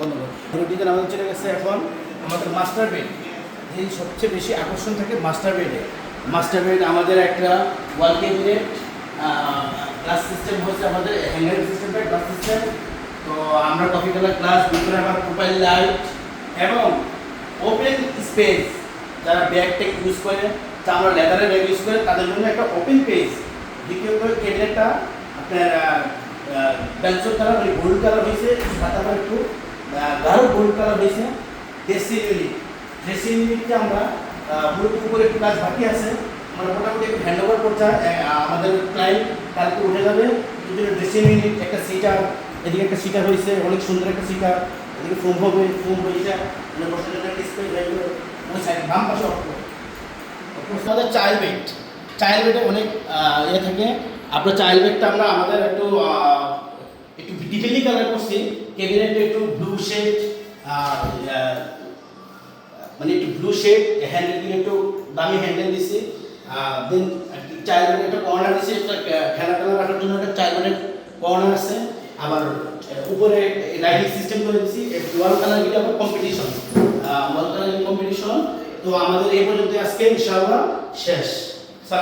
বন্ধ করো। ডিজাইন আমাদের চলে গেছে এখন আমাদের মাস্টার বেড। এই সবচেয়ে বেশি আকর্ষণ থাকে মাস্টার বেডে। মাস্টার বেড আমাদের একটা ওয়াল ক্যাবিনেট, গ্লাস সিস্টেম হচ্ছে আমাদের হ্যাঙ্গার সিস্টেমটা গ্লাস সিস্টেম। তো আমরা কফি কালার গ্লাস, ভিতরে আবার প্রোফাইল লাইট এবং ওপেন স্পেস। যারা ব্যাগ টেক ইউজ করে, আমরা লেদারের ব্যাগ ইউজ করে, তাদের জন্য একটা ওপেন পেজ। দ্বিতীয়ত ক্যাবিনেটটা আপনার বেলচর কালার মানে গোল্ড কালার হয়েছে, সাথে আবার একটু গাঢ় গোল্ড কালার হয়েছে। ড্রেসিং ইউনিটটা আমরা মূলত উপরে একটু কাজ বাকি আছে, আমরা মোটামুটি একটু হ্যান্ড ওভার করতে আমাদের ক্লায়েন্ট কালকে উঠে যাবে। এই জন্য ড্রেসিং ইউনিট একটা সিটার, এদিকে একটা সিটার হয়েছে, অনেক সুন্দর একটা সিটার, এদিকে ফোম হবে, ফোম হয়েছে মানে বসার জন্য একটা স্পেস হয়ে গেল। ওই সাইড বাম পাশে আমাদের চাইল্ড বেড। চাইল্ড বেডে অনেক ইয়ে থাকে। আপনার চাইল্ড বেডটা আমরা আমাদের একটু ডিটেইলি কালার করছি। ক্যাবিনেটে একটু ব্লু শেড, মানে একটু ব্লু শেড, হ্যান্ডেল দিয়ে একটু দামি হ্যান্ডেল দিছি। দেন চাইল্ড বেডে একটা কর্নার দিছি, একটা খেলা টেলা রাখার জন্য একটা চাইল্ড বেডের কর্নার আছে। আবার উপরে লাইটিং সিস্টেম করে দিছি। ওয়াল কালার গিয়ে আবার কম্পিটিশন, ওয়াল কালার কম্পিটিশন। তো আমাদের এই পর্যন্ত আজকে ইনশাআল্লাহ শেষ।